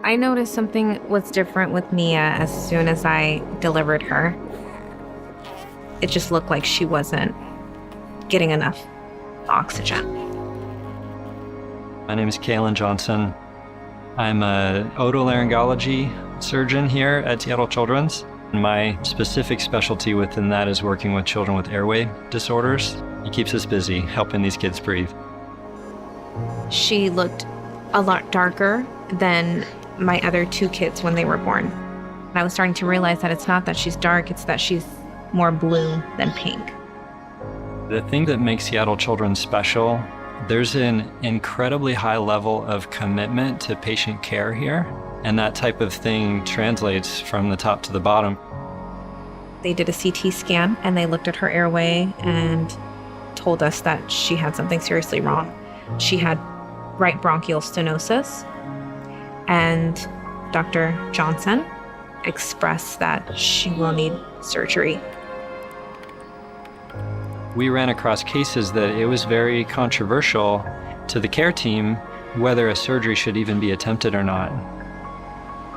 I noticed something was different with Nia as soon as I delivered her. It just looked like she wasn't getting enough oxygen. My name is Kalen Johnson. I'm a otolaryngology surgeon here at Seattle Children's. My specific specialty within that is working with children with airway disorders. It keeps us busy helping these kids breathe. She looked a lot darker than my other two kids when they were born. And I was starting to realize that it's not that she's dark, it's that she's more blue than pink. The thing that makes Seattle Children's special, there's an incredibly high level of commitment to patient care here, and that type of thing translates from the top to the bottom. They did a CT scan and they looked at her airway and told us that she had something seriously wrong. She had right bronchial stenosis, and Dr. Johnson expressed that she will need surgery. We ran across cases that it was very controversial to the care team whether a surgery should even be attempted or not.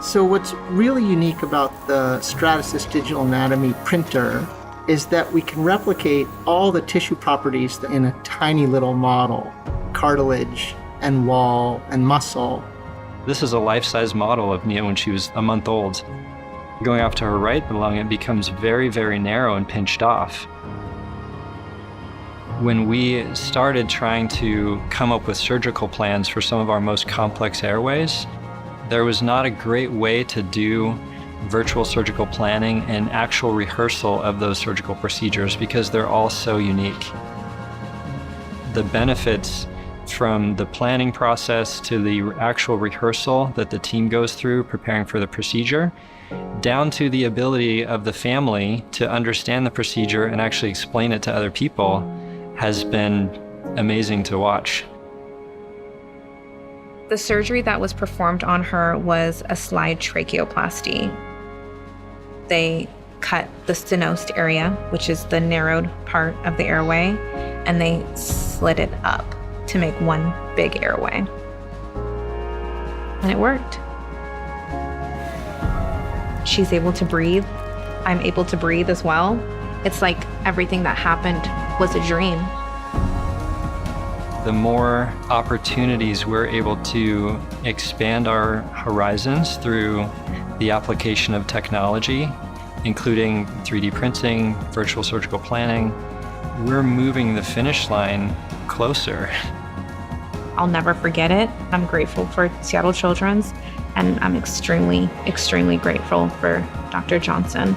So what's really unique about the Stratasys digital anatomy printer is that we can replicate all the tissue properties in a tiny little model, cartilage and wall and muscle. This is a life-size model of Nia when she was a month old. Going off to her right lung, it becomes very, very narrow and pinched off. When we started trying to come up with surgical plans for some of our most complex airways, there was not a great way to do virtual surgical planning and actual rehearsal of those surgical procedures because they're all so unique. The benefits from the planning process to the actual rehearsal that the team goes through preparing for the procedure, down to the ability of the family to understand the procedure and actually explain it to other people, has been amazing to watch. The surgery that was performed on her was a slide tracheoplasty. They cut the stenosed area, which is the narrowed part of the airway, and they slid it up to make one big airway. And it worked. She's able to breathe. I'm able to breathe as well. It's like everything that happened was a dream. The more opportunities we're able to expand our horizons through the application of technology, including 3D printing, virtual surgical planning, we're moving the finish line closer. I'll never forget it. I'm grateful for Seattle Children's, and I'm extremely, extremely grateful for Dr. Johnson.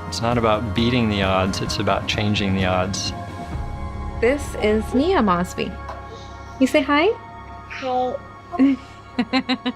It's not about beating the odds, it's about changing the odds. This is Nia Mosby. You say hi? Hi.